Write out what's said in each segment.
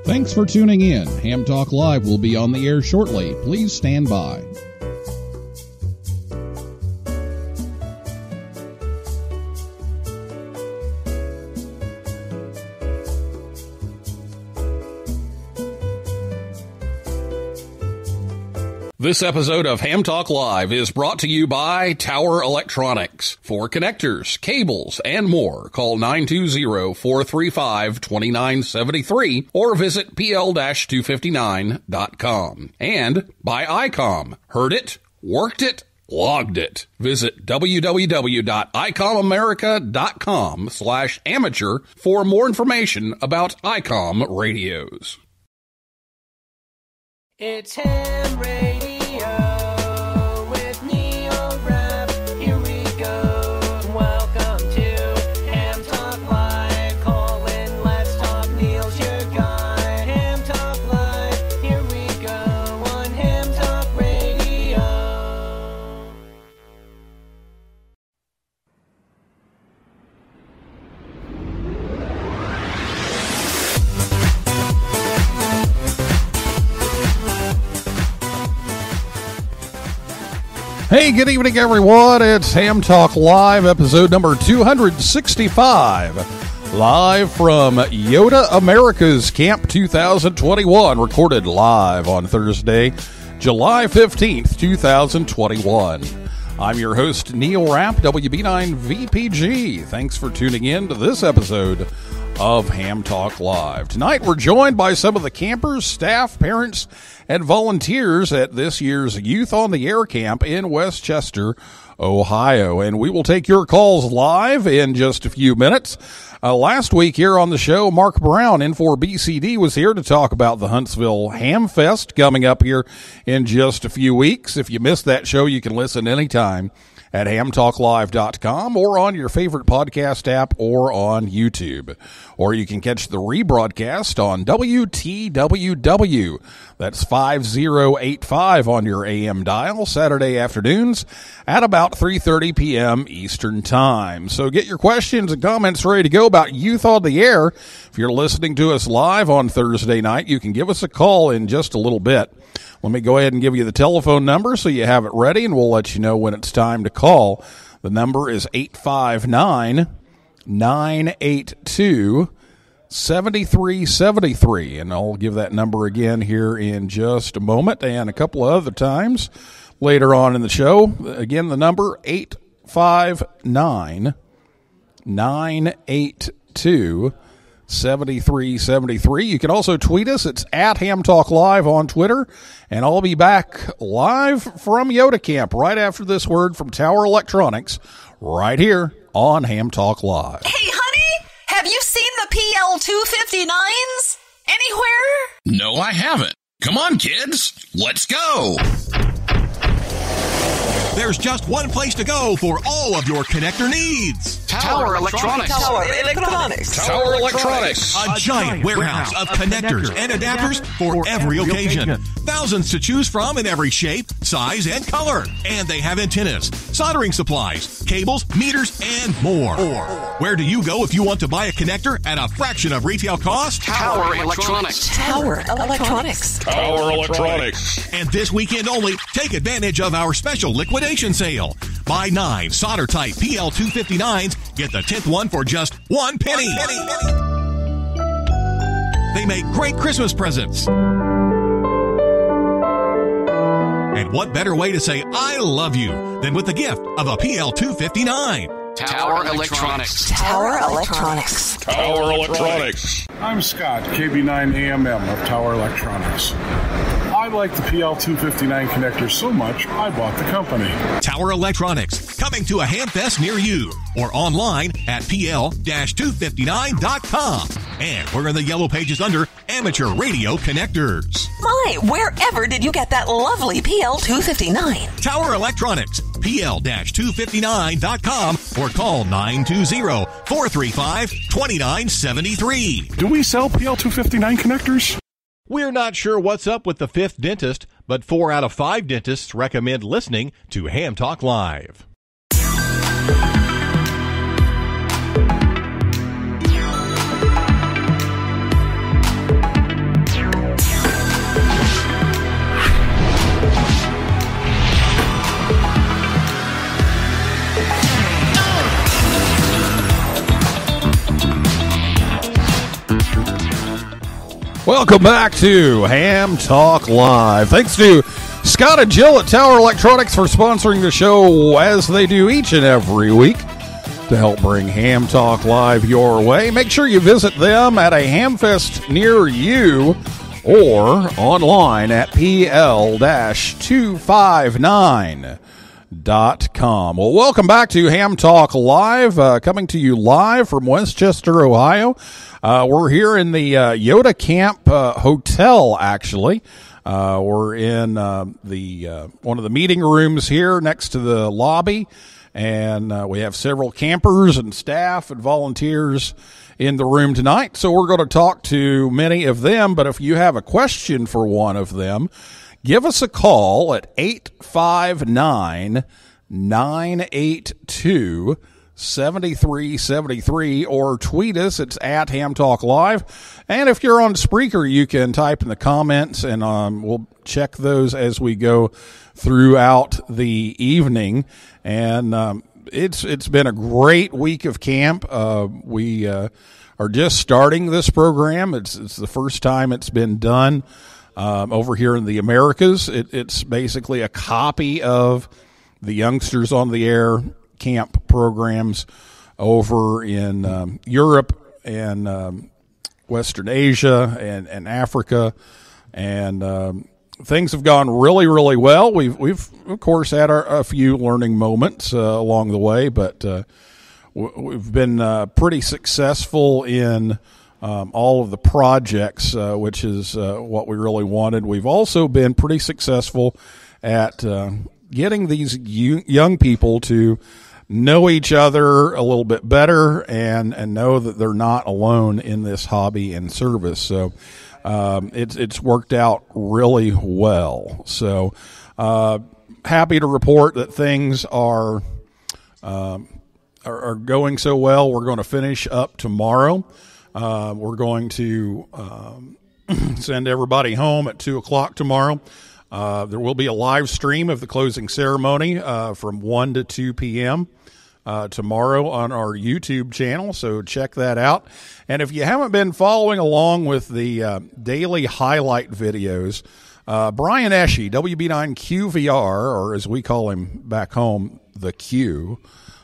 Thanks for tuning in. Ham Talk Live will be on the air shortly. Please stand by. This episode of Ham Talk Live is brought to you by Tower Electronics. For connectors, cables, and more, call 920-435-2973 or visit pl-259.com. And by ICOM. Heard it, worked it, logged it. Visit www.icomamerica.com/amateur for more information about ICOM radios. It's Ham Radio with Neil Rapp. Here we go. Welcome to Ham Talk Live. Call in, let's talk. Neil's your guy. Ham Talk Live. Here we go on Ham Talk Radio. Hey, good evening, everyone. It's Ham Talk Live, episode number 265. Live from YOTA America's Camp 2021, recorded live on Thursday, July 15th, 2021. I'm your host, Neil Rapp, WB9VPG. Thanks for tuning in to this episode of Ham Talk Live. Tonight, we're joined by some of the campers, staff, parents, and volunteers at this year's Youth on the Air Camp in Westchester, Ohio. And we will take your calls live in just a few minutes. Last week here on the show, Mark Brown, N4BCD, was here to talk about the Huntsville Ham Fest coming up here in just a few weeks. If you missed that show, you can listen anytime at hamtalklive.com or on your favorite podcast app or on YouTube. Or you can catch the rebroadcast on WTWW. That's 5085 on your AM dial, Saturday afternoons at about 3:30 p.m. Eastern Time. So get your questions and comments ready to go about Youth on the Air. If you're listening to us live on Thursday night, you can give us a call in just a little bit. Let me go ahead and give you the telephone number so you have it ready, and we'll let you know when it's time to call. The number is 859-982-7373, and I'll give that number again here in just a moment and a couple of other times later on in the show. Again, the number 859-982-7373. You can also tweet us. It's at Ham Talk Live on Twitter. And I'll be back live from YOTA Camp right after this word from Tower Electronics right here on Ham Talk Live. Hey, honey, have you seen the PL259s anywhere? No, I haven't. Come on, kids. Let's go. There's just one place to go for all of your connector needs. Tower Electronics. Tower Electronics. Tower Electronics. A giant warehouse of connectors and adapters for every occasion. Thousands to choose from in every shape, size, and color. And they have antennas, soldering supplies, cables, meters, and more. Where do you go if you want to buy a connector at a fraction of retail cost? Tower Electronics. Tower Electronics. Tower Electronics. And this weekend only, take advantage of our special liquidation sale. Buy 9 solder-type PL259s, get the 10th one for just 1 penny. They make great Christmas presents. And what better way to say I love you than with the gift of a PL259? Tower Electronics. Tower Electronics. Tower Electronics. I'm Scott, KB9AMM of Tower Electronics. I like the PL259 connector so much, I bought the company. Tower Electronics, coming to a Hamfest near you, or online at pl-259.com. And we're in the yellow pages under Amateur Radio Connectors. My, wherever did you get that lovely PL259? Tower Electronics, pl-259.com, or call 920-435-2973. Do we sell PL259 connectors? We're not sure what's up with the fifth dentist, but 4 out of 5 dentists recommend listening to Ham Talk Live. Welcome back to Ham Talk Live. Thanks to Scott and Jill at Tower Electronics for sponsoring the show as they do each and every week to help bring Ham Talk Live your way. Make sure you visit them at a Hamfest near you or online at pl-259.com. Well, welcome back to Ham Talk Live, coming to you live from Westchester, Ohio. We're here in the YOTA Camp Hotel, actually. We're in the one of the meeting rooms here next to the lobby, and we have several campers and staff and volunteers in the room tonight. So we're going to talk to many of them, but if you have a question for one of them, give us a call at 859-982-7373 or tweet us. It's at Ham Talk Live. And if you're on Spreaker, you can type in the comments, and we'll check those as we go throughout the evening. And it's been a great week of camp. We are just starting this program. It's the first time it's been done over here in the Americas. It's basically a copy of the Youngsters on the Air camp programs over in Europe and Western Asia and Africa, and things have gone really, really well. We've of course had a few learning moments along the way, but we've been pretty successful in all of the projects, which is what we really wanted. We've also been pretty successful at getting these young people to know each other a little bit better and know that they're not alone in this hobby and service. So it's worked out really well. So happy to report that things are going so well. We're going to finish up tomorrow. We're going to send everybody home at 2:00 tomorrow. There will be a live stream of the closing ceremony from 1 to 2 p.m. Tomorrow on our YouTube channel, so check that out. And if you haven't been following along with the daily highlight videos, Brian Esche, WB9QVR, or as we call him back home, the Q,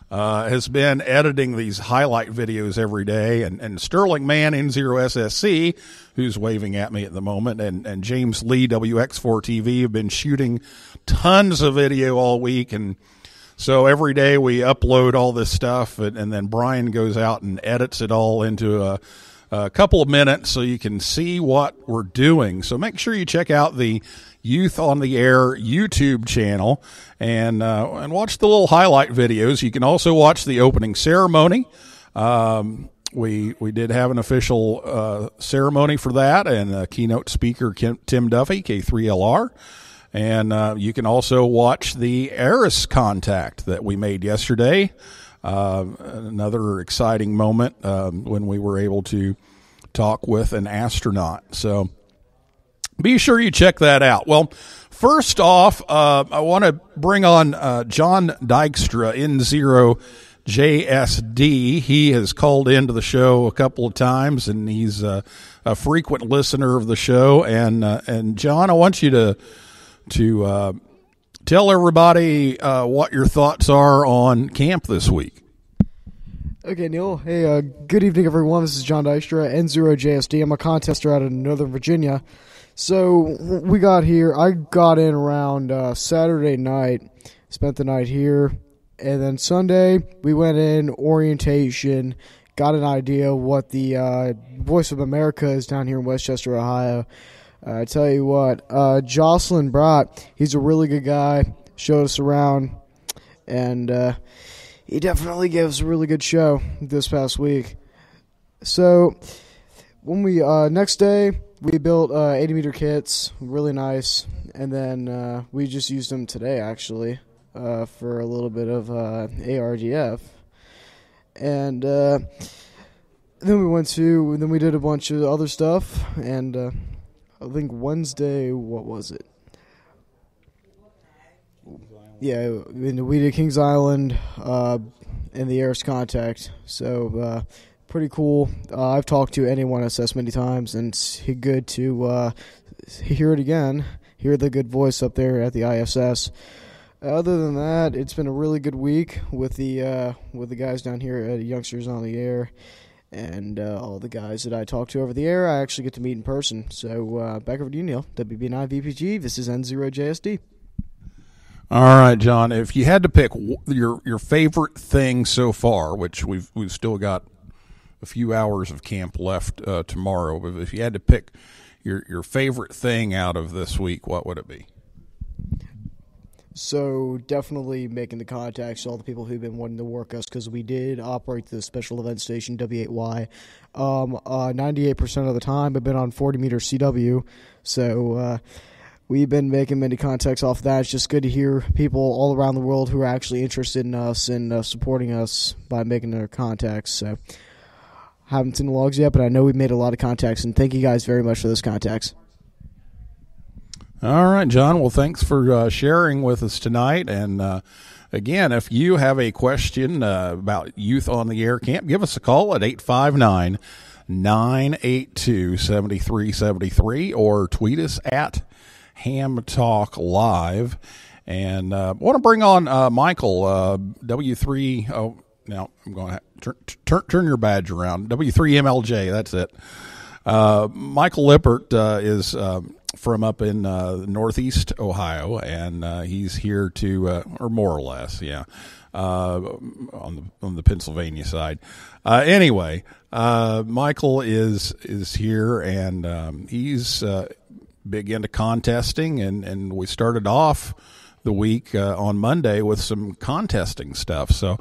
has been editing these highlight videos every day, and Sterling Mann, N0SSC, who's waving at me at the moment, and James Lee, WX4TV, have been shooting tons of video all week, and so every day we upload all this stuff, and then Brian goes out and edits it all into a couple of minutes so you can see what we're doing. So make sure you check out the Youth on the Air YouTube channel and watch the little highlight videos. You can also watch the opening ceremony. We did have an official ceremony for that, and keynote speaker Tim Duffy, K3LR. And you can also watch the Eris contact that we made yesterday. Another exciting moment when we were able to talk with an astronaut. So be sure you check that out. Well, first off, I want to bring on John Dykstra, N0JSD. He has called into the show a couple of times, and he's a frequent listener of the show. And John, I want you to tell everybody what your thoughts are on camp this week. Okay, Neil. Hey, good evening, everyone. This is John Dykstra, N0JSD. I'm a contester out of Northern Virginia. So we got here. I got in around Saturday night, spent the night here, and then Sunday we went in orientation, got an idea what the Voice of America is down here in Westchester, Ohio. I tell you what, Jocelyn Brott, he's a really good guy, showed us around, and he definitely gave us a really good show this past week. So when we next day, we built 80-meter kits, really nice, and then we just used them today, actually, for a little bit of ARDF. And then we did a bunch of other stuff, and I think Wednesday, what was it? Yeah, we did Kings Island and the Eris contact. So pretty cool. I've talked to N1SS many times, and it's good to hear it again, hear the good voice up there at the ISS. Other than that, it's been a really good week with the guys down here at Youngsters on the Air, and all the guys that I talk to over the air, I actually get to meet in person. So back over to you, Neil. WB9 VPG, this is N0JSD. All right, John, if you had to pick your favorite thing so far, which we've still got a few hours of camp left tomorrow, but if you had to pick your favorite thing out of this week, what would it be? So definitely making the contacts to all the people who've been wanting to work us, because we did operate the special event station W8Y 98% of the time. I've been on 40 meter CW, so we've been making many contacts off that. It's just good to hear people all around the world who are actually interested in us and supporting us by making their contacts. So haven't seen the logs yet, but I know we've made a lot of contacts, and thank you guys very much for those contacts. All right, John. Well, thanks for sharing with us tonight. And again, if you have a question about Youth on the Air Camp, give us a call at 859-982-7373 or tweet us at Ham Talk Live. And I want to bring on Michael, W3. Oh, now I'm going to turn your badge around. W3MLJ, that's it. Michael Lippert is from up in northeast Ohio, and he's here to, or more or less, on the Pennsylvania side. Anyway, Michael is here, and he's big into contesting, and we started off the week on Monday with some contesting stuff. So,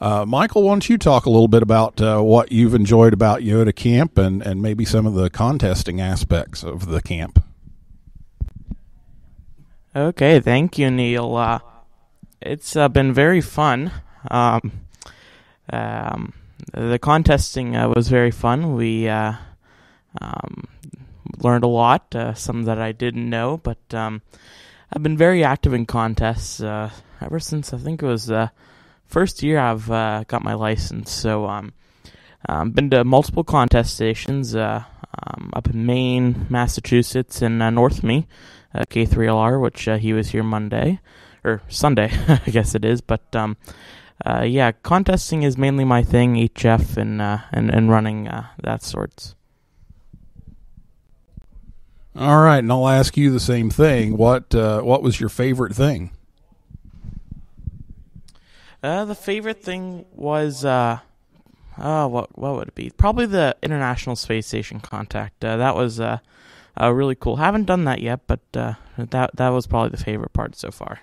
Michael, why don't you talk a little bit about what you've enjoyed about YOTA Camp and maybe some of the contesting aspects of the camp? Okay, thank you, Neil. It's been very fun. The contesting was very fun. We learned a lot, some that I didn't know, but I've been very active in contests ever since I think it was first year I've got my license. So I've been to multiple contest stations up in Maine, Massachusetts, and North Me, K3LR, which he was here Monday, or Sunday, I guess it is. But yeah, contesting is mainly my thing, HF and running that sorts. All right, and I'll ask you the same thing. What was your favorite thing? The favorite thing was what would it be? Probably the International Space Station contact. That was really cool. Haven't done that yet, but that was probably the favorite part so far.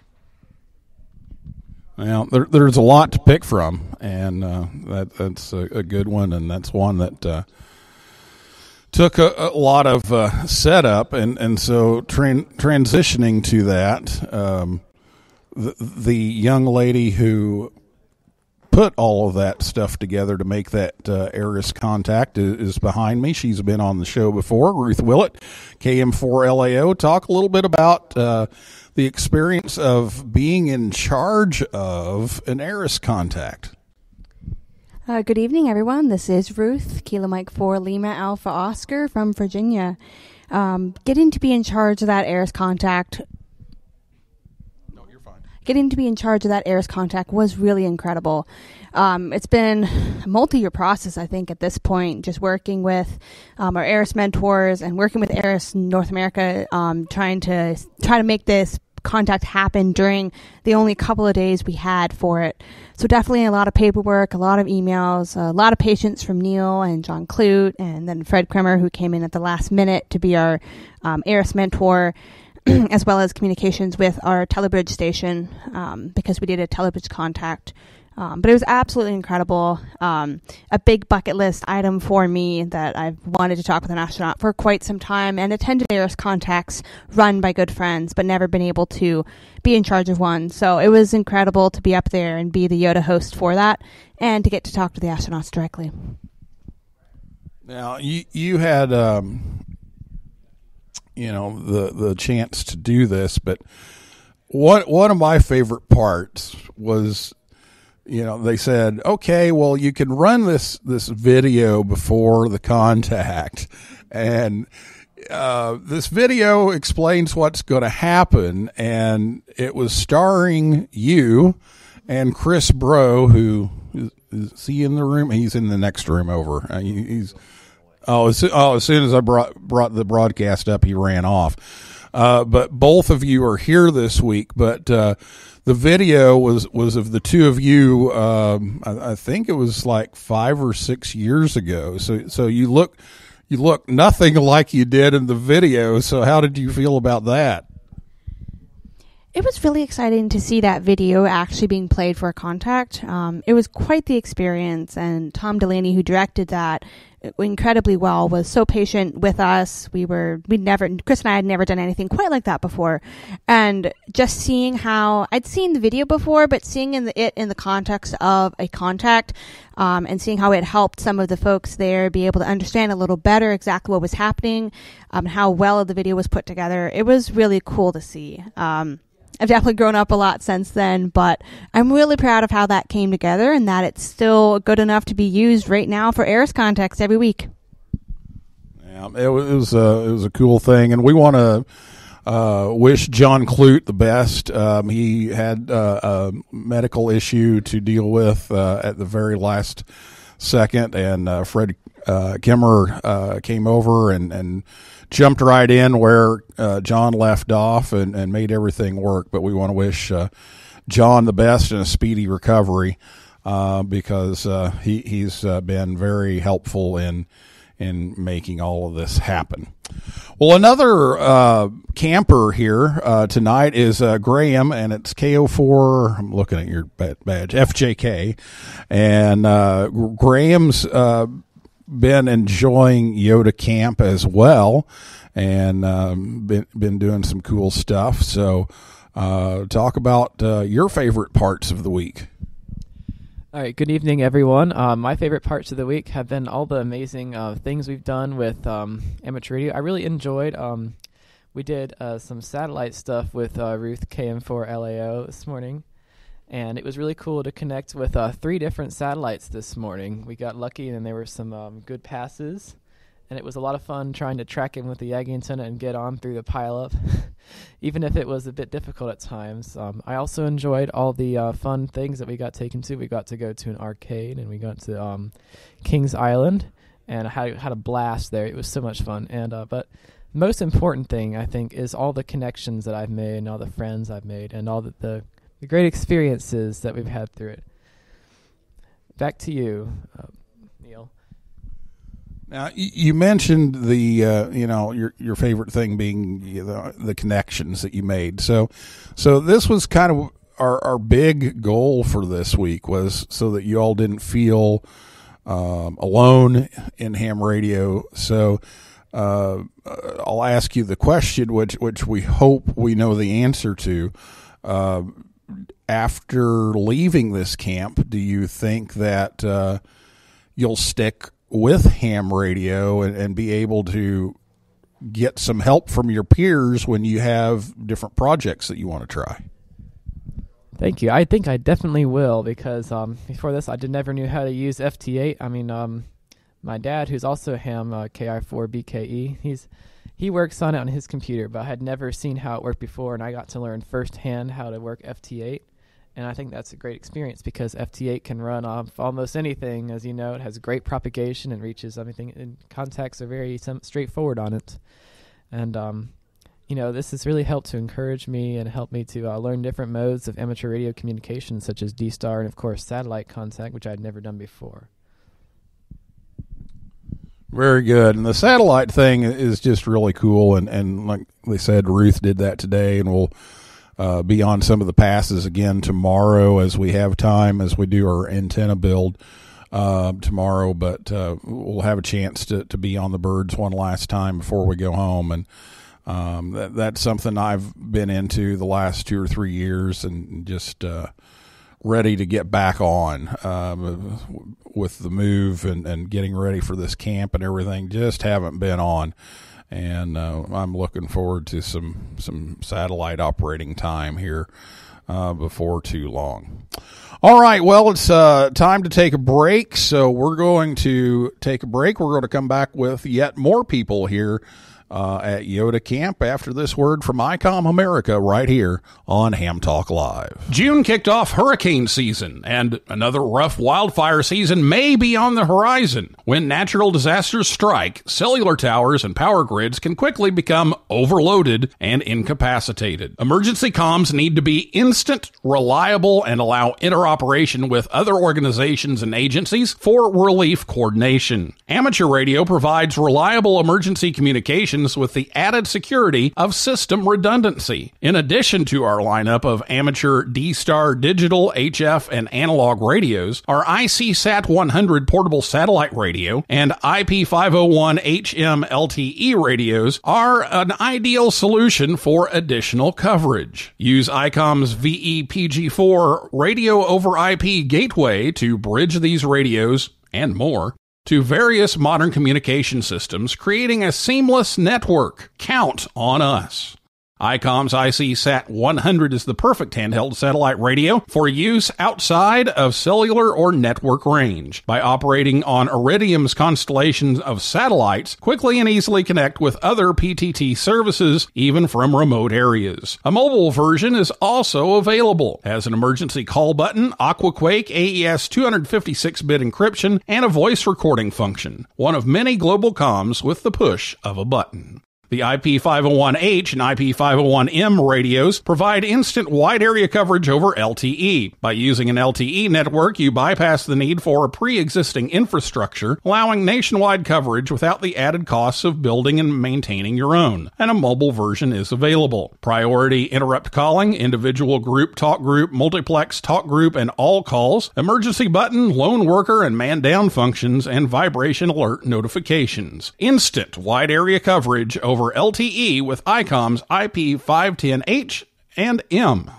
Well, there's a lot to pick from, and that's a good one, and that's one that took a lot of setup, and so transitioning to that, the young lady who put all of that stuff together to make that Eris contact is behind me. She's been on the show before. Ruth Willett, KM4LAO. Talk a little bit about the experience of being in charge of an Eris contact. Good evening, everyone. This is Ruth, Kilo Mike 4 Lima Alpha Oscar from Virginia. Getting to be in charge of that Eris contact. No, you're fine. Getting to be in charge of that Eris contact was really incredible. It's been a multi-year process, I think, at this point, just working with our Eris mentors and working with Eris North America, trying to make this contact happen during the only couple of days we had for it. So definitely a lot of paperwork, a lot of emails, a lot of patience from Neil and John Clute, and then Fred Kremer, who came in at the last minute to be our Eris mentor, as well as communications with our Telebridge station, because we did a Telebridge contact. But it was absolutely incredible. A big bucket list item for me that I've wanted to talk with an astronaut for quite some time, and attended Eris contacts run by good friends, but never been able to be in charge of one. So it was incredible to be up there and be the YOTA host for that, and to get to talk to the astronauts directly. Now, you had the chance to do this, but one of my favorite parts was they said, okay, well, you can run this video before the contact, and this video explains what's going to happen, and it was starring you and Chris Bro, who is he in the room? He's in the next room over. As soon as I brought the broadcast up, he ran off. But both of you are here this week, but the video was of the two of you. I think it was like 5 or 6 years ago. So you look nothing like you did in the video. So how did you feel about that? It was really exciting to see that video actually being played for a contact. It was quite the experience, and Tom Delaney, who directed that incredibly well, was so patient with us. Chris and I had never done anything quite like that before, and just seeing how I'd seen the video before, but seeing it in the context of a contact, and seeing how it helped some of the folks there be able to understand a little better exactly what was happening, how well the video was put together. It was really cool to see. I've definitely grown up a lot since then, but I'm really proud of how that came together and that it's still good enough to be used right now for ARIS contacts every week. Yeah, it was a cool thing, and we want to wish John Clute the best. He had a medical issue to deal with at the very last second, and Fred Kimmer came over and jumped right in where John left off and made everything work. But we want to wish John the best and a speedy recovery, because he's been very helpful in making all of this happen. Well, another camper here tonight is Graham, and it's KO4. I'm looking at your badge, FJK, and Graham's been enjoying YOTA camp as well, and been doing some cool stuff. So talk about your favorite parts of the week. All right, good evening, everyone. My favorite parts of the week have been all the amazing things we've done with amateur radio. I really enjoyed, we did some satellite stuff with Ruth KM4 LAO this morning. And it was really cool to connect with 3 different satellites this morning. We got lucky, and there were some good passes. And it was a lot of fun trying to track in with the Yagi antenna and get on through the pileup, even if it was a bit difficult at times. I also enjoyed all the fun things that we got taken to. We got to go to an arcade, and we got to Kings Island, and I had a blast there. It was so much fun. And but the most important thing, I think, is all the connections that I've made and all the friends I've made and all the great experiences that we've had through it. Back to you, Neil. Now, you mentioned the your favorite thing being the connections that you made. So this was kind of our big goal for this week, was so that you all didn't feel alone in ham radio. So I'll ask you the question, which we hope we know the answer to. After leaving this camp, do you think that you'll stick with ham radio and be able to get some help from your peers when you have different projects that you want to try? Thank you. I think I definitely will, because before this I never knew how to use FT8. I mean, my dad, who's also a ham KI4BKE, he works on it on his computer, but I had never seen how it worked before, and I got to learn firsthand how to work FT8. And I think that's a great experience, because FT8 can run off almost anything. As you know, it has great propagation and reaches everything, and contacts are very straightforward on it. And, this has really helped to encourage me and help me to learn different modes of amateur radio communication, such as D-Star and, of course, satellite contact, which I had never done before. Very good. And the satellite thing is just really cool. And like they said, Ruth did that today, and we'll be on some of the passes again tomorrow as we have time, as we do our antenna build tomorrow. But we'll have a chance to be on the birds one last time before we go home. And that's something I've been into the last 2 or 3 years, and just ready to get back on with the move and getting ready for this camp and everything. Just haven't been on. And I'm looking forward to some satellite operating time here before too long. All right, well, it's time to take a break, so we're going to take a break. We're going to come back with yet more people here at YOTA Camp after this word from ICOM America right here on Ham Talk Live. June kicked off hurricane season, and another rough wildfire season may be on the horizon. When natural disasters strike, cellular towers and power grids can quickly become overloaded and incapacitated. Emergency comms need to be instant, reliable, and allow interoperation with other organizations and agencies for relief coordination. Amateur radio provides reliable emergency communications with the added security of system redundancy. In addition to our lineup of amateur D-Star digital, HF, and analog radios, our IC-SAT 100 portable satellite radio and IP501 HM LTE radios are an ideal solution for additional coverage. Use ICOM's VEPG4 radio over IP gateway to bridge these radios and more to various modern communication systems, creating a seamless network. Count on us. ICOM's IC-SAT 100 is the perfect handheld satellite radio for use outside of cellular or network range. By operating on Iridium's constellation of satellites, quickly and easily connect with other PTT services, even from remote areas. A mobile version is also available. Has an emergency call button, Aquaquake, AES 256-bit encryption, and a voice recording function. One of many global comms with the push of a button. The IP501H and IP501M radios provide instant wide area coverage over LTE. By using an LTE network, you bypass the need for a pre-existing infrastructure, allowing nationwide coverage without the added costs of building and maintaining your own. And a mobile version is available. Priority interrupt calling, individual group, talk group, multiplex talk group, and all calls, emergency button, lone worker, and man down functions, and vibration alert notifications. Instant wide area coverage over LTE with ICOM's IP510H and M.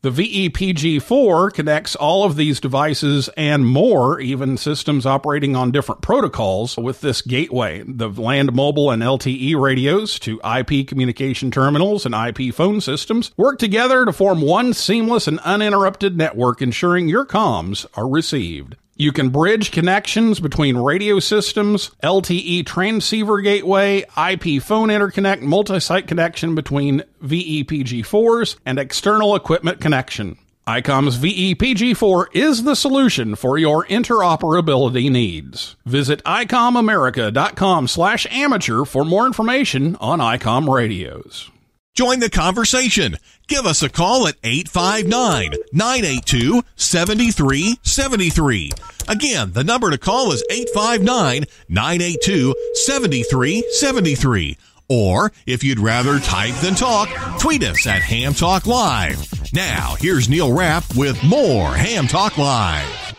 The VEPG4 connects all of these devices and more, even systems operating on different protocols, with this gateway. The land mobile and LTE radios to IP communication terminals and IP phone systems work together to form one seamless and uninterrupted network, ensuring your comms are received. You can bridge connections between radio systems, LTE transceiver gateway, IP phone interconnect, multi-site connection between VEPG4s, and external equipment connection. ICOM's VEPG4 is the solution for your interoperability needs. Visit ICOMAmerica.com/amateur for more information on ICOM radios. Join the conversation. Give us a call at 859-982-7373. Again, the number to call is 859-982-7373. Or, if you'd rather type than talk, tweet us at Ham Talk Live. Now, here's Neil Rapp with more Ham Talk Live.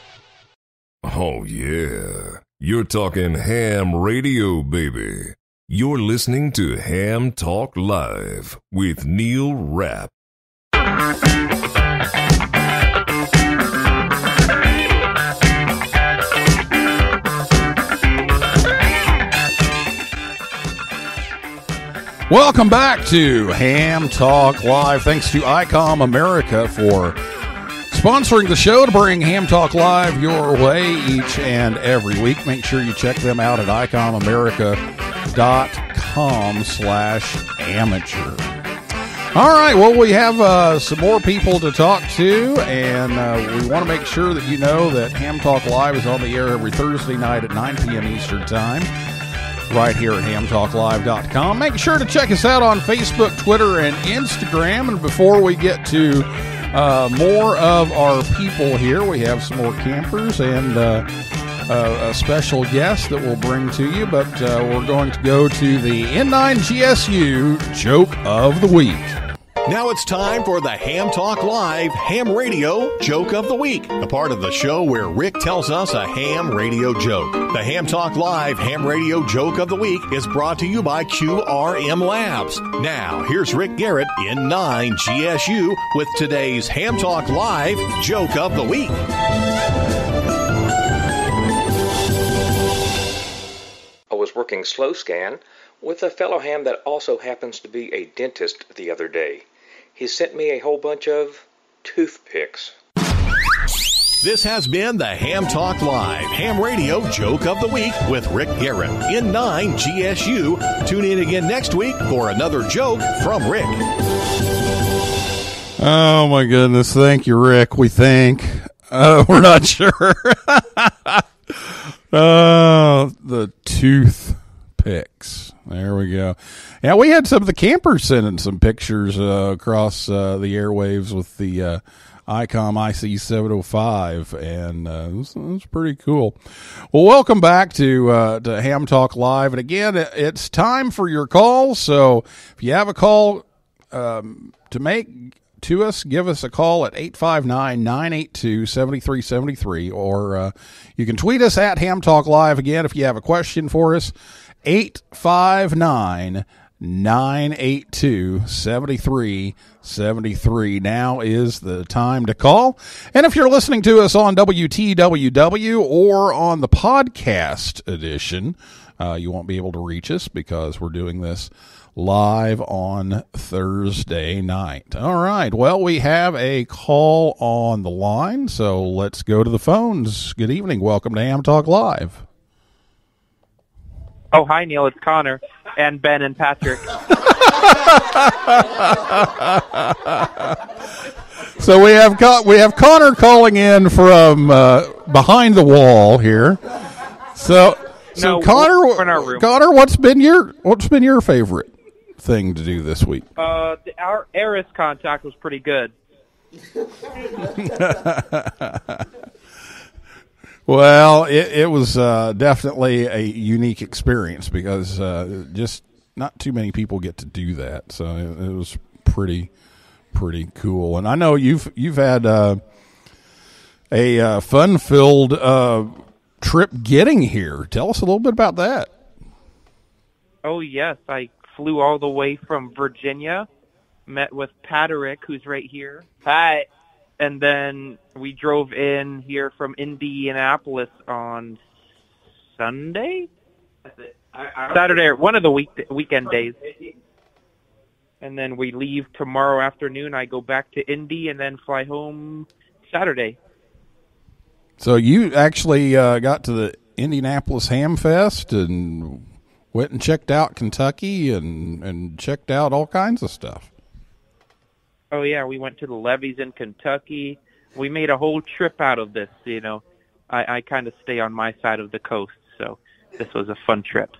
Oh, yeah. You're talking ham radio, baby. You're listening to Ham Talk Live with Neil Rapp. Welcome back to Ham Talk Live. Thanks to ICOM America for sponsoring the show to bring Ham Talk Live your way each and every week. Make sure you check them out at ICOMAmerica.com/amateur. All right, well, we have some more people to talk to, and we want to make sure that you know that Ham Talk Live is on the air every Thursday night at 9 p.m. Eastern Time, right here at hamtalklive.com. Make sure to check us out on Facebook, Twitter, and Instagram. And before we get to more of our people here, we have some more campers and a special guest that we'll bring to you, but we're going to go to the N9GSU Joke of the Week. Now it's time for the Ham Talk Live Ham Radio Joke of the Week, the part of the show where Rick tells us a ham radio joke. The Ham Talk Live Ham Radio Joke of the Week is brought to you by QRM Labs. Now, here's Rick Garrett in 9GSU with today's Ham Talk Live Joke of the Week. I was working slow scan with a fellow ham that also happens to be a dentist the other day. He sent me a whole bunch of toothpicks. This has been the Ham Talk Live Ham Radio Joke of the Week with Rick Garrett in 9 GSU. Tune in again next week for another joke from Rick. Oh, my goodness. Thank you, Rick. We think. We're not sure. The toothpicks. There we go. Yeah, we had some of the campers sending some pictures across the airwaves with the ICOM IC705, and it was pretty cool. Well, welcome back to Ham Talk Live, and again, it's time for your calls. So if you have a call to make to us, give us a call at 859-982-7373, or you can tweet us at Ham Talk Live. Again, if you have a question for us, 859-982-7373. Now is the time to call. And if you're listening to us on WTWW or on the podcast edition, you won't be able to reach us because we're doing this live on Thursday night. All right. Well, we have a call on the line, so let's go to the phones. Good evening. Welcome to Ham Talk Live. Oh, hi, Neil. It's Connor and Ben and Patrick. So we have Connor calling in from behind the wall here. So Connor, what's been your favorite thing to do this week? Our Eris contact was pretty good. Well, it was definitely a unique experience because just not too many people get to do that. So it was pretty cool. And I know you've had a fun-filled trip getting here. Tell us a little bit about that. Oh, yes. I flew all the way from Virginia, met with Patrick, who's right here. Hi. And then we drove in here from Indianapolis on Sunday? Saturday, one of the weekend days. And then we leave tomorrow afternoon. I go back to Indy and then fly home Saturday. So you actually got to the Indianapolis Ham Fest and went and checked out Kentucky and checked out all kinds of stuff. Oh, yeah, we went to the levees in Kentucky. We made a whole trip out of this, you know. I kind of stay on my side of the coast, so this was a fun trip.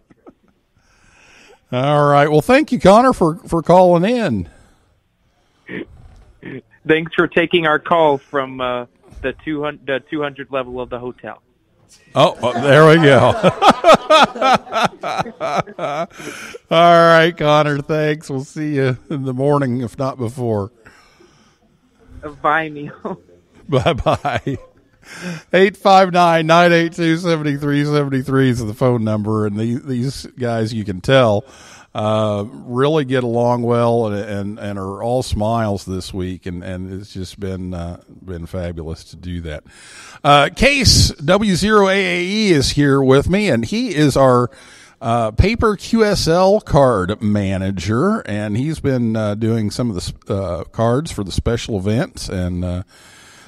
All right. Well, thank you, Connor, for calling in. Thanks for taking our call from the 200 level of the hotel. Oh, there we go. All right, Connor, thanks. We'll see you in the morning, if not before. Bye, Neil. Bye-bye. 859-982-7373 is the phone number, and these guys, you can tell, really get along well and are all smiles this week, and it's just been fabulous to do that. Case W0AAE is here with me, and he is our paper QSL card manager, and he's been doing some of the cards for the special events and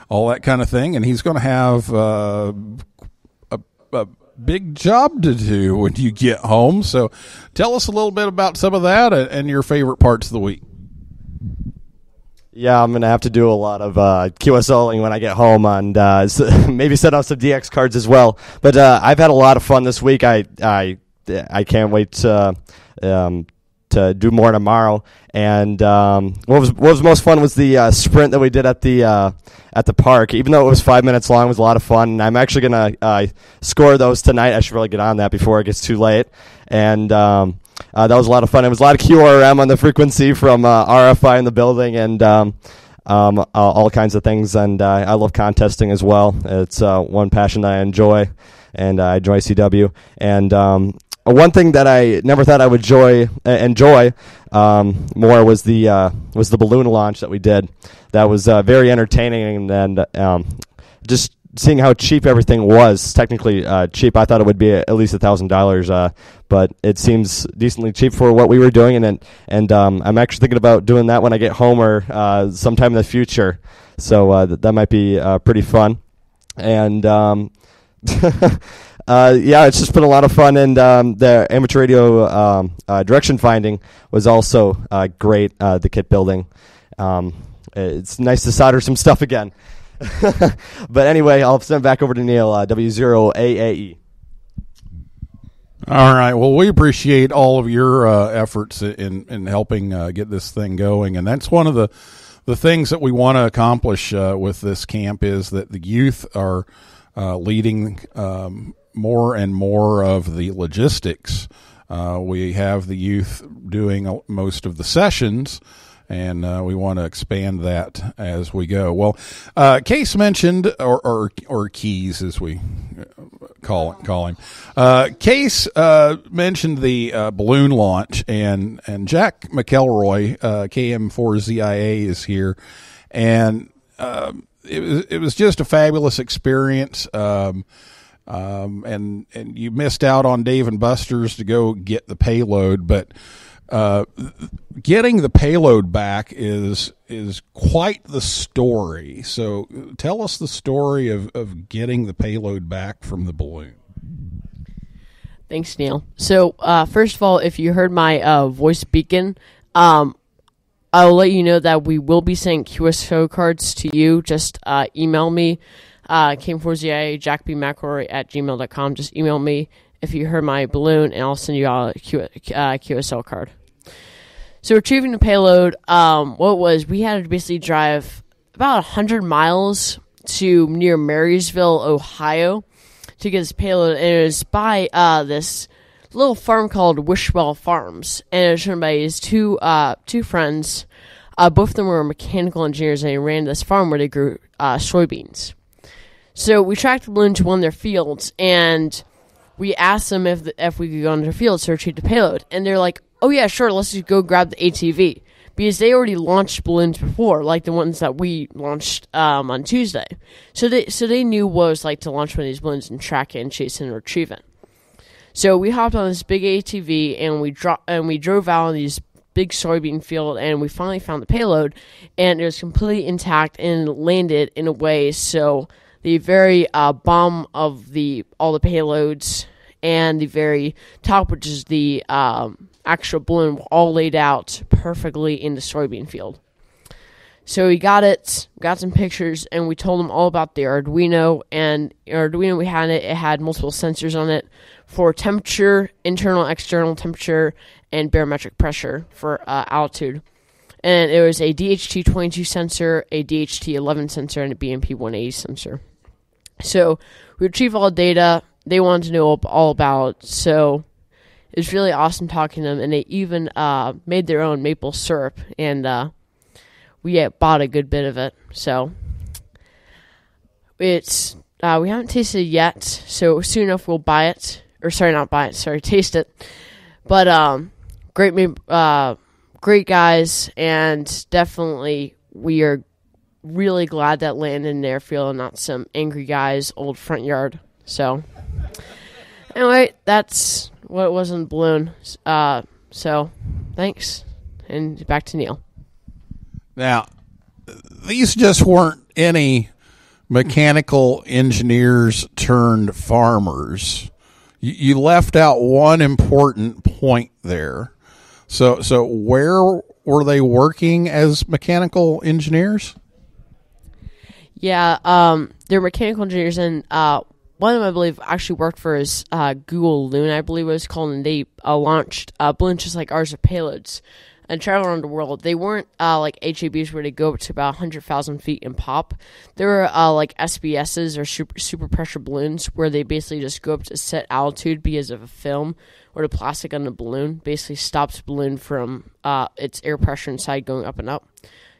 all that kind of thing, and he's going to have a big job to do when you get home. So tell us a little bit about some of that and your favorite parts of the week. Yeah, I'm going to have to do a lot of QSLing when I get home and maybe set up some DX cards as well. But I've had a lot of fun this week. I can't wait to do more tomorrow. And what was most fun was the sprint that we did at the park. Even though it was 5 minutes long, it was a lot of fun. And I'm actually going to score those tonight. I should really get on that before it gets too late. And that was a lot of fun. It was a lot of QRM on the frequency from RFI in the building and all kinds of things. And I love contesting as well. It's one passion that I enjoy, and I enjoy CW. And one thing that I never thought I would enjoy more was the balloon launch that we did. That was very entertaining and just seeing how cheap everything was, technically cheap, I thought it would be at least $1,000, but it seems decently cheap for what we were doing, and I'm actually thinking about doing that when I get home or sometime in the future. So that might be pretty fun, and it's just been a lot of fun, and the amateur radio direction finding was also great. The kit building, it's nice to solder some stuff again. But anyway, I'll send it back over to Neil, W0AAE. All right. Well, we appreciate all of your efforts in helping get this thing going, and that's one of the things that we want to accomplish with this camp is that the youth are leading more and more of the logistics. We have the youth doing most of the sessions, and we want to expand that as we go. Well, Case mentioned, or Keys as we call him. Case mentioned the balloon launch, and Jack McElroy, KM4ZIA, is here, and it was just a fabulous experience. And you missed out on Dave and Buster's to go get the payload, but getting the payload back is quite the story. So tell us the story of getting the payload back from the balloon. Thanks, Neil. So first of all, if you heard my voice beacon, I'll let you know that we will be sending QSO cards to you. Just email me, Came4ZIA, jackbmcrory@gmail.com. Just email me if you heard my balloon, and I'll send you all a QSL card. So retrieving the payload, we had to basically drive about 100 miles to near Marysville, Ohio, to get this payload, and it was by this little farm called Wishwell Farms, and it was run by his two friends. Both of them were mechanical engineers, and they ran this farm where they grew soybeans. So we tracked the balloon to one of their fields, and we asked them if we could go on their fields to retrieve the payload, and they're like, "Oh yeah, sure, let's just go grab the ATV," because they already launched balloons before, like the ones that we launched on Tuesday. So they knew what it was like to launch one of these balloons and track it and chase it and retrieve it. So we hopped on this big ATV and we drove out on these big soybean field, and we finally found the payload, and it was completely intact and landed in a way so the very bottom of all the payloads and the very top, which is the actual balloon, were all laid out perfectly in the soybean field. So we got some pictures, and we told them all about the Arduino. And the Arduino we had, it had multiple sensors on it for temperature, internal, external temperature, and barometric pressure for altitude. And it was a DHT22 sensor, a DHT11 sensor, and a BMP180 sensor. So we retrieved all the data they wanted to know all about. So it was really awesome talking to them, and they even made their own maple syrup, and we bought a good bit of it. So it's we haven't tasted it yet, so soon enough we'll buy it. Or sorry, not buy it. Sorry, taste it. But great guys, and definitely we are really glad that landed in their field and not some angry guy's old front yard. So anyway, that's what it was in the balloon. So thanks, and back to Neil. Now, these just weren't any mechanical engineers turned farmers. You left out one important point there. So where were they working as mechanical engineers? Yeah, they're mechanical engineers, and one of them, I believe, actually worked for his Google Loon, I believe it was called, and they launched balloons just like ours with payloads and travel around the world. They weren't like HABs where they go up to about 100,000 feet and pop. They were like SBSs, or super pressure balloons, where they basically just go up to set altitude because of a film or the plastic on the balloon basically stops the balloon from its air pressure inside going up and up.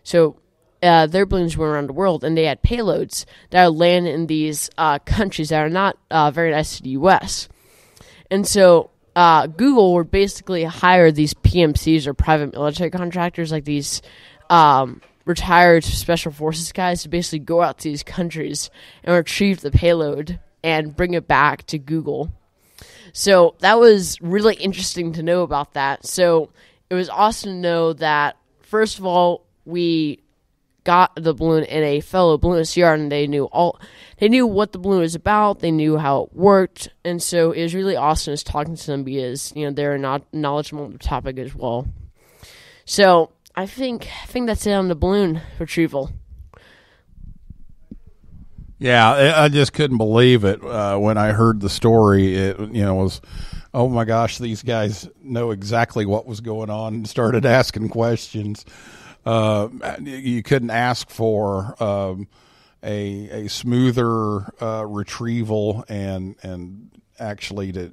So their balloons went around the world, and they had payloads that would land in these countries that are not very nice to the U.S. And so Google would basically hire these PMCs, or private military contractors, like these retired special forces guys to basically go out to these countries and retrieve the payload and bring it back to Google. So that was really interesting to know about that. So it was awesome to know that, first of all, we got the balloon in a fellow balloonist yard, and they knew what the balloon was about, they knew how it worked, and so it was really awesome just talking to them because, you know, they're not knowledgeable on the topic as well. So I think that's it on the balloon retrieval. Yeah, I just couldn't believe it when I heard the story. It was, oh my gosh, these guys know exactly what was going on and started asking questions. You couldn't ask for a smoother retrieval and actually to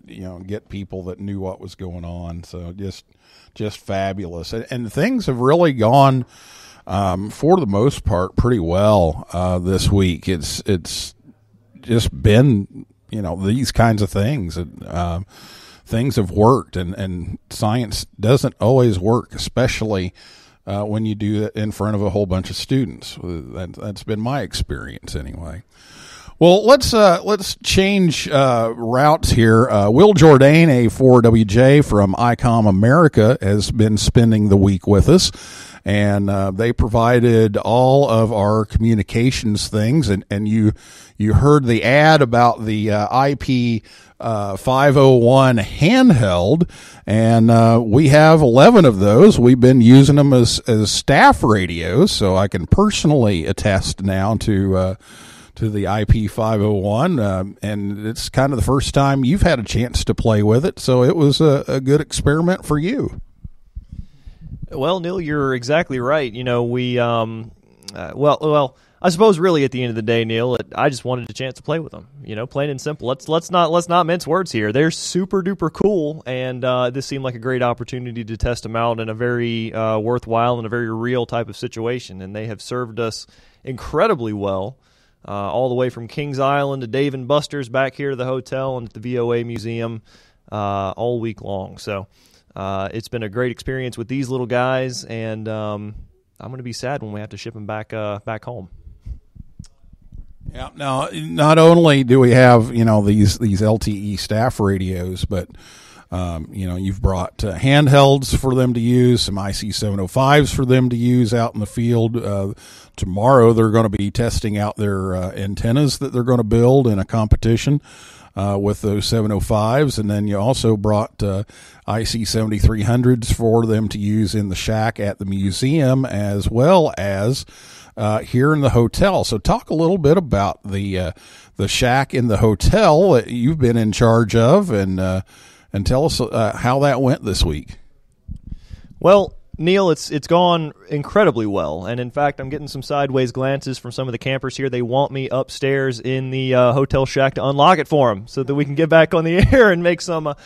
get people that knew what was going on. So just fabulous, and things have really gone. For the most part, pretty well this week. It's just been, these kinds of things. Things have worked, and science doesn't always work, especially when you do it in front of a whole bunch of students. That's been my experience anyway. Well, let's change routes here. Will Jourdain, a 4WJ from ICOM America, has been spending the week with us. And they provided all of our communications things, and you heard the ad about the IP 501 handheld, and we have 11 of those. We've been using them as staff radios, so I can personally attest now to the IP 501, and it's kind of the first time you've had a chance to play with it, so it was a good experiment for you. Well, Neil, you're exactly right. We, I suppose really at the end of the day, Neil, I just wanted a chance to play with them. Plain and simple. Let's not mince words here. They're super duper cool, and this seemed like a great opportunity to test them out in a very worthwhile and a very real type of situation. And they have served us incredibly well, all the way from Kings Island to Dave and Buster's back here to the hotel and at the VOA Museum all week long. So. It's been a great experience with these little guys, and I'm going to be sad when we have to ship them back home. Yeah. Now, not only do we have these LTE staff radios, but you've brought handhelds for them to use, some IC 705s for them to use out in the field. Tomorrow, they're going to be testing out their antennas that they're going to build in a competition. With those 705s, and then you also brought IC 7300s for them to use in the shack at the museum, as well as here in the hotel. So talk a little bit about the shack in the hotel that you've been in charge of, and tell us how that went this week. Well, Neil, it's gone incredibly well, and in fact, I'm getting some sideways glances from some of the campers here. They want me upstairs in the hotel shack to unlock it for them, so that we can get back on the air and make some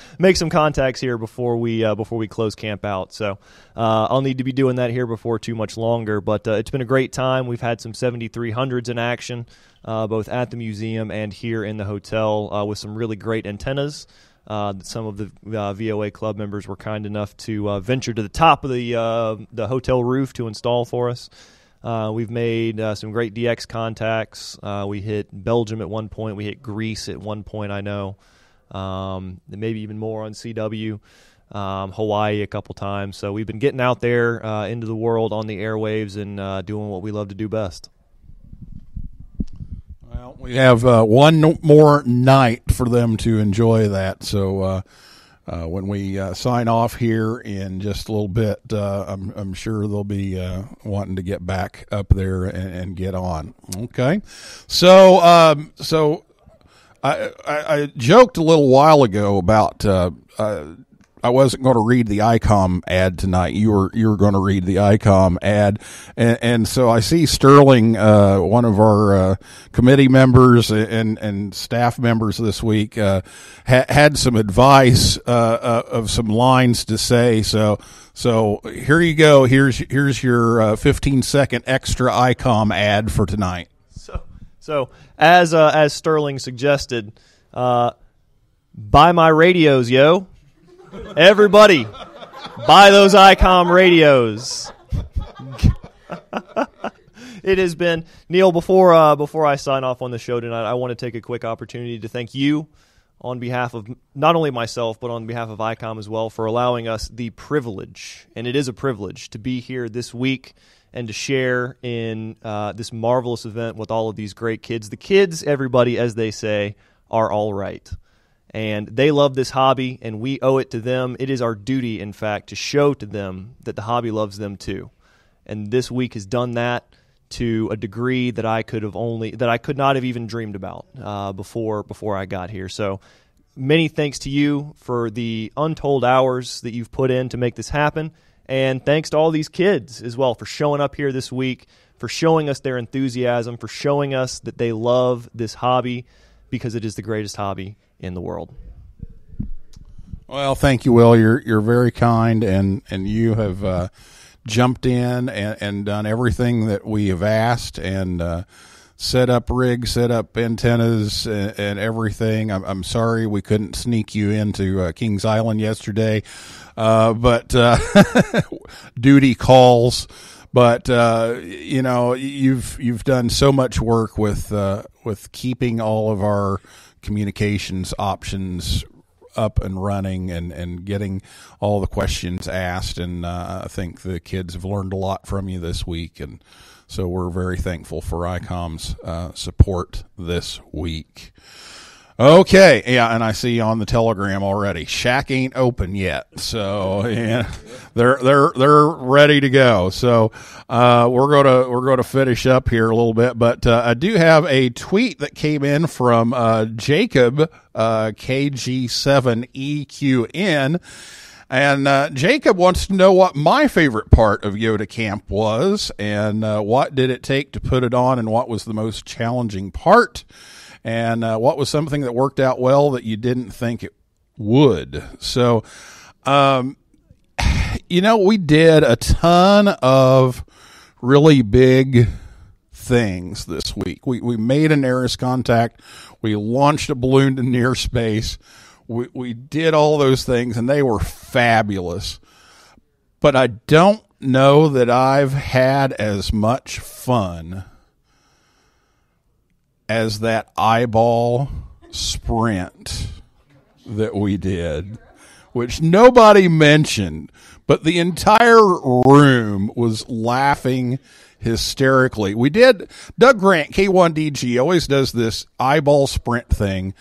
contacts here before we close camp out. So I'll need to be doing that here before too much longer. But it's been a great time. We've had some 7300s in action, both at the museum and here in the hotel, with some really great antennas. Some of the VOA club members were kind enough to venture to the top of the hotel roof to install for us. We've made some great DX contacts. We hit Belgium at one point. We hit Greece at one point, I know. Maybe even more on CW. Hawaii a couple times. So we've been getting out there into the world on the airwaves and doing what we love to do best. Well, we have one more night for them to enjoy that. So when we sign off here in just a little bit, I'm sure they'll be wanting to get back up there and get on. Okay, so I joked a little while ago about I wasn't going to read the ICOM ad tonight. You were going to read the ICOM ad, and so I see Sterling, one of our committee members and staff members this week, had some advice of some lines to say. So here you go. Here's your 15-second extra ICOM ad for tonight. So as Sterling suggested, buy my radios, yo. Everybody, buy those ICOM radios. It has been, Neil, before I sign off on the show tonight, I want to take a quick opportunity to thank you on behalf of not only myself, but on behalf of ICOM as well, for allowing us the privilege, and it is a privilege, to be here this week and to share in this marvelous event with all of these great kids. The kids, everybody, as they say, are all right. And they love this hobby, and we owe it to them. It is our duty, in fact, to show to them that the hobby loves them too. And this week has done that to a degree that I could not have even dreamed about before I got here. So many thanks to you for the untold hours that you've put in to make this happen. And thanks to all these kids as well for showing up here this week, for showing us their enthusiasm, for showing us that they love this hobby because it is the greatest hobby in the world. Well, thank you, Will. You're very kind, and you have jumped in and done everything that we have asked, and set up rigs, set up antennas, and everything. I'm sorry we couldn't sneak you into Kings Island yesterday, but duty calls. But you've done so much work with keeping all of our communications options up and running and getting all the questions asked, and I think the kids have learned a lot from you this week, and so we're very thankful for ICOM's support this week. Okay, yeah, and I see on the telegram already, Shack ain't open yet, so yeah, they're ready to go. So we're gonna finish up here a little bit, but I do have a tweet that came in from Jacob KG7EQN. And Jacob wants to know what my favorite part of YOTA Camp was, and what did it take to put it on, and what was the most challenging part, and what was something that worked out well that you didn't think it would. So, we did a ton of really big things this week. We made an ARIS contact. We launched a balloon to near space. We did all those things, and they were fabulous. But I don't know that I've had as much fun as that eyeball sprint that we did, which nobody mentioned, but the entire room was laughing hysterically. We did, Doug Grant, K1DG, always does this eyeball sprint thing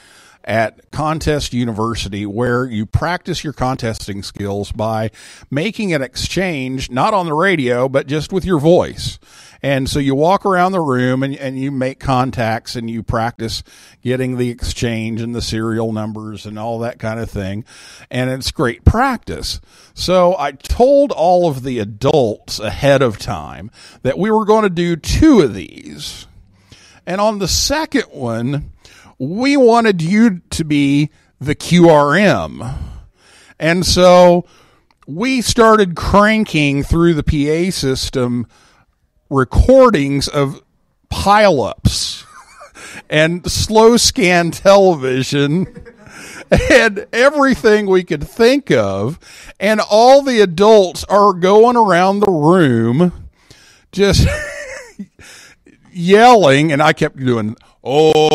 at Contest University, where you practice your contesting skills by making an exchange, not on the radio, but just with your voice. And so you walk around the room and you make contacts, and you practice getting the exchange and the serial numbers and all that kind of thing. And it's great practice. So I told all of the adults ahead of time that we were going to do 2 of these. And on the second one, we wanted you to be the QRM. And so we started cranking through the PA system recordings of pileups and slow scan television and everything we could think of. And all the adults are going around the room just yelling, and I kept doing over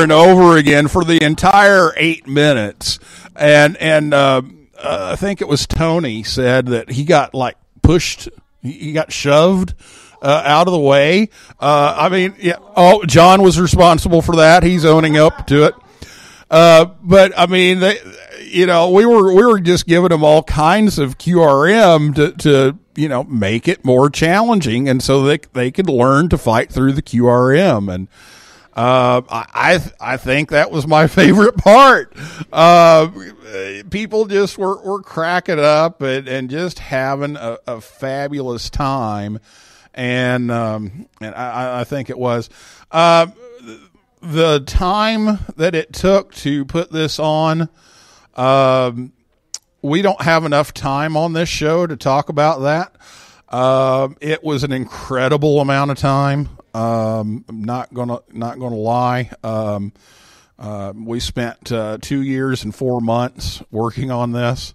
and over again for the entire 8 minutes. And I think it was Tony said that he got pushed, he got shoved out of the way. John was responsible for that. He's owning up to it. But I mean, we were just giving them all kinds of QRM to make it more challenging, and so they could learn to fight through the QRM. And I think that was my favorite part. People just were cracking up and just having a fabulous time. And I think it was the time that it took to put this on. We don't have enough time on this show to talk about that. It was an incredible amount of time. I'm not gonna lie. We spent 2 years and 4 months working on this.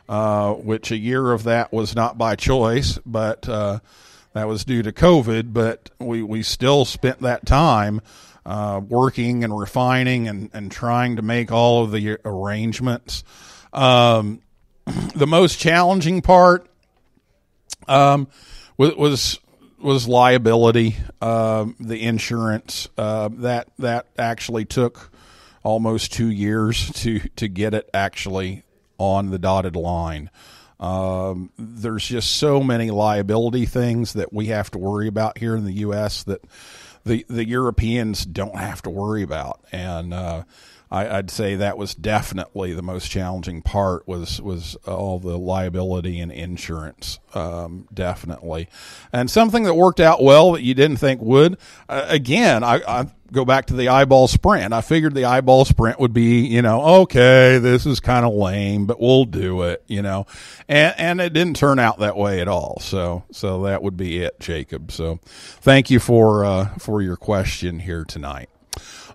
which a year of that was not by choice, but that was due to COVID. But we still spent that time working and refining and trying to make all of the arrangements. The most challenging part was liability, the insurance. That actually took almost 2 years to get it actually on the dotted line. There's just so many liability things that we have to worry about here in the U.S. that the Europeans don't have to worry about. And I'd say that was definitely the most challenging part was all the liability and insurance, definitely. And something that worked out well that you didn't think would, again, I go back to the eyeball sprint. I figured the eyeball sprint would be, okay, this is kind of lame, but we'll do it, and it didn't turn out that way at all. So that would be it, Jacob. So thank you for your question here tonight.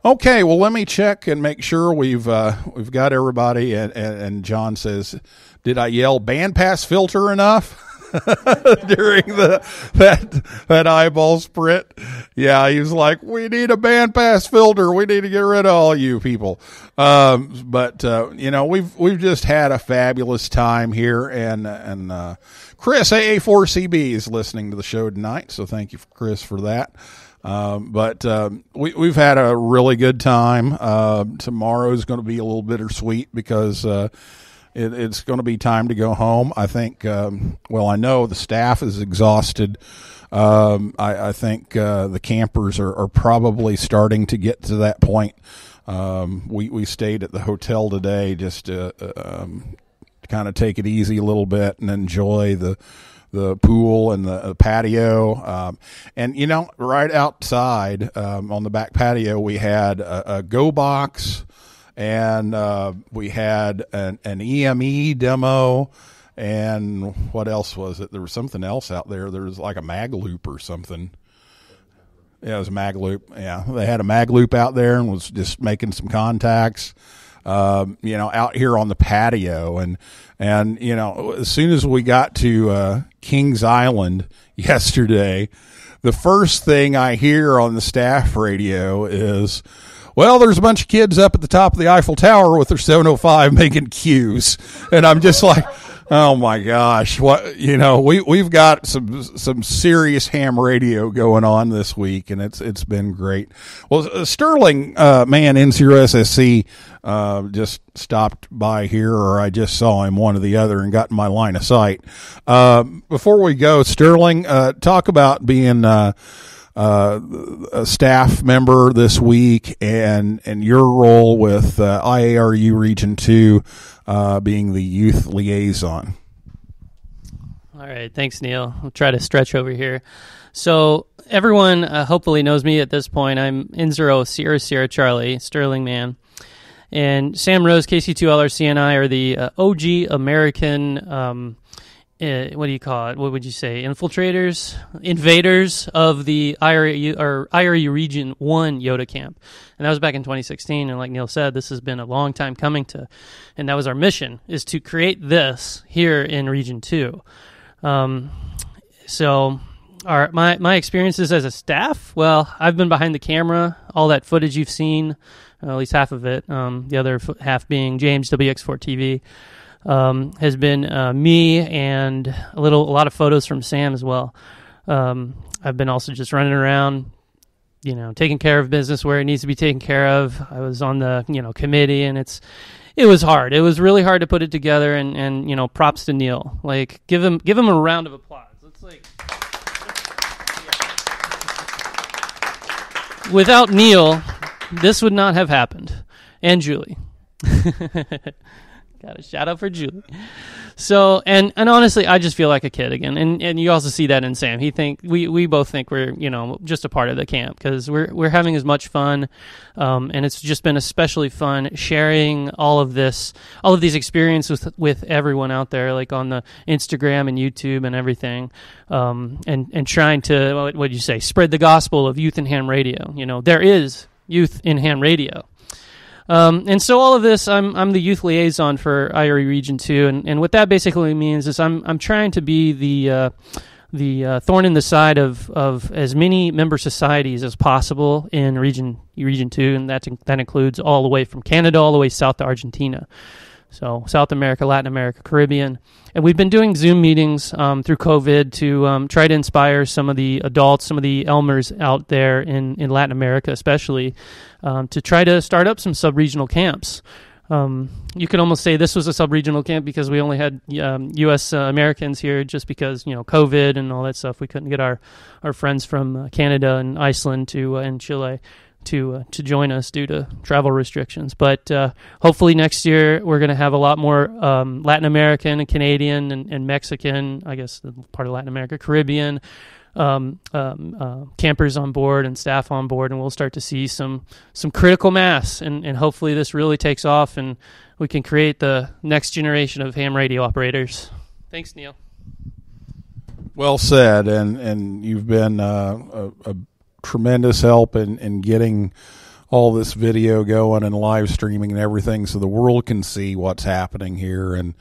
Okay, well, let me check and make sure we've got everybody. And John says, "Did I yell bandpass filter enough during that eyeball sprint?" Yeah, he was like, "We need a bandpass filter. We need to get rid of all you people." But we've just had a fabulous time here, and Chris AA4CB is listening to the show tonight, so thank you, Chris, for that. But we've had a really good time. Tomorrow is going to be a little bittersweet because it's going to be time to go home. I think, I know the staff is exhausted. I think the campers are probably starting to get to that point. We stayed at the hotel today just to kind of take it easy a little bit and enjoy the pool and the patio. And, right outside on the back patio, we had a Go Box, and we had an EME demo. And what else was it? There was something else out there. There was like a mag loop or something. Yeah, it was a mag loop. Yeah, they had a mag loop out there and was just making some contacts, out here on the patio. And as soon as we got to Kings Island yesterday, the first thing I hear on the staff radio is, "Well, there's a bunch of kids up at the top of the Eiffel Tower with their 705 making cues." And I'm just like, oh my gosh, we've got some serious ham radio going on this week, and it's been great. Well, Sterling, man, N0SSC, just stopped by here, or I just saw him, one or the other, and got in my line of sight. Before we go, Sterling, talk about being a staff member this week and your role with IARU Region 2, being the youth liaison. All right, thanks, Neil. I'll try to stretch over here. So everyone hopefully knows me at this point. I'm N0 Sierra Charlie, Sterling Man. And Sam Rose, KC2LRC, and I are the OG American, what do you call it? What would you say? Infiltrators? Invaders of the IRU Region 1 YOTA camp. And that was back in 2016. And like Neil said, this has been a long time coming and that was our mission, is to create this here in Region 2. So my experiences as a staff, well, I've been behind the camera, all that footage you've seen, at least half of it, the other half being James, WX4 TV, has been me and a lot of photos from Sam as well. I've been also just running around, taking care of business where it needs to be taken care of. I was on the, committee, and it was hard. It was really hard to put it together, and props to Neil. Like, give him a round of applause. It's like, without Neil, this would not have happened. And Julie. Got a shout out for Julie. So, and honestly, I just feel like a kid again. And you also see that in Sam. We both think we're, just a part of the camp, because we're having as much fun. And it's just been especially fun sharing all of these experiences with everyone out there, like on the Instagram and YouTube and everything. And trying to, what do you say, spread the gospel of youth in ham radio. There is youth in ham radio. And so all of this, I'm the youth liaison for IRE Region 2, and what that basically means is I'm trying to be the thorn in the side of as many member societies as possible in Region 2, and that includes all the way from Canada all the way south to Argentina. So South America, Latin America, Caribbean. And we've been doing Zoom meetings through COVID to try to inspire some of the adults, some of the Elmers out there in Latin America especially, to try to start up some sub-regional camps. You could almost say this was a sub-regional camp because we only had U.S. Americans here just because, COVID and all that stuff. We couldn't get our friends from Canada and Iceland and Chile to join us due to travel restrictions. But hopefully next year we're going to have a lot more Latin American and Canadian and Mexican, I guess part of Latin America, Caribbean campers on board and staff on board, and we'll start to see some critical mass, and hopefully this really takes off and we can create the next generation of ham radio operators. Thanks, Neil. Well said, and you've been a tremendous help in getting all this video going and live streaming and everything so the world can see what's happening here, and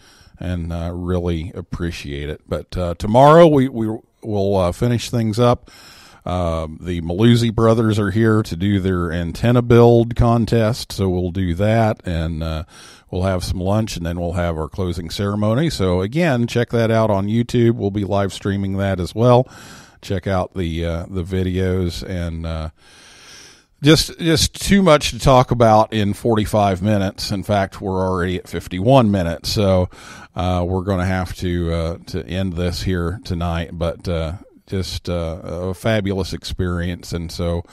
really appreciate it. But tomorrow we'll finish things up. The Maluzzi brothers are here to do their antenna build contest, so we'll do that, and we'll have some lunch, and then we'll have our closing ceremony. So again, check that out on YouTube. We'll be live streaming that as well. Check out the videos, and just too much to talk about in 45 minutes. In fact, we're already at 51 minutes, so we're going to have to end this here tonight. But just a fabulous experience, and so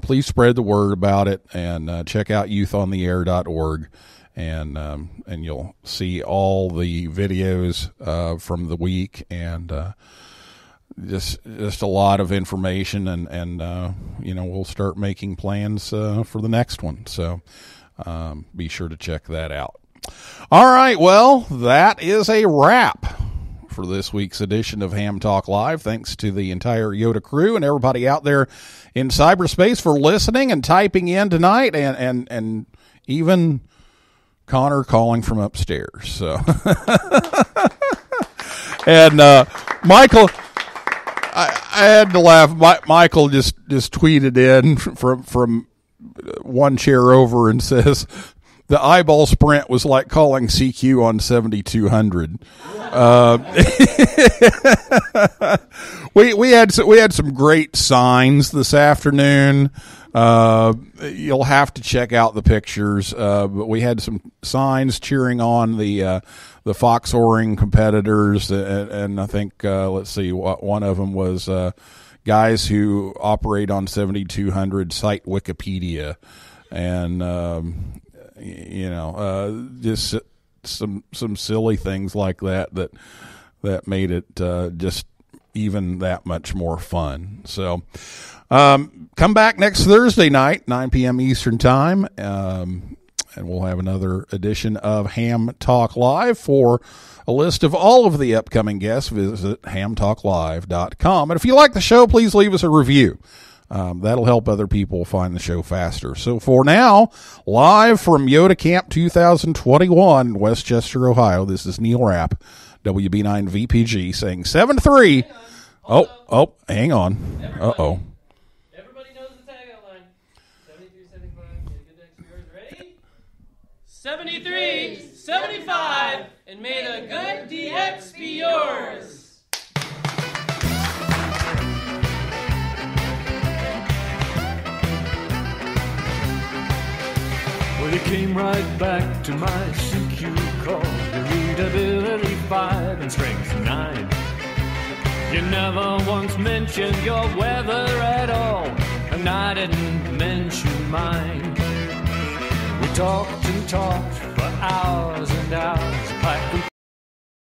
please spread the word about it, and check out youthontheair.org, and you'll see all the videos from the week, and just a lot of information, and we'll start making plans for the next one. So be sure to check that out. All right, well, that is a wrap for this week's edition of Ham Talk Live. Thanks to the entire YOTA crew and everybody out there in cyberspace for listening and typing in tonight, and even Connor calling from upstairs. So and Michael, I had to laugh. Michael just tweeted in from one chair over and says, the eyeball sprint was like calling CQ on 7200. We had some great signs this afternoon. You'll have to check out the pictures, but we had some signs cheering on the Fox O-ring competitors, and I think let's see, one of them was guys who operate on 7200 site Wikipedia, and just some silly things like that made it just even that much more fun. So come back next Thursday night, 9 p.m. Eastern Time, and we'll have another edition of Ham Talk Live. For a list of all of the upcoming guests, visit hamtalklive.com. And if you like the show, please leave us a review. That'll help other people find the show faster. So for now, live from YOTA Camp 2021, Westchester, Ohio, this is Neil Rapp, WB9VPG, saying 7-3. Oh, hang on. Uh-oh. Everybody knows the tag line. 73, 75, get a good next yours. Ready? 73, 75, and may the good DX be yours. Well, you came right back to my CQ call. Your readability 5 and strength 9. You never once mentioned your weather at all, and I didn't mention mine. We talked and talked for hours and hours, piped and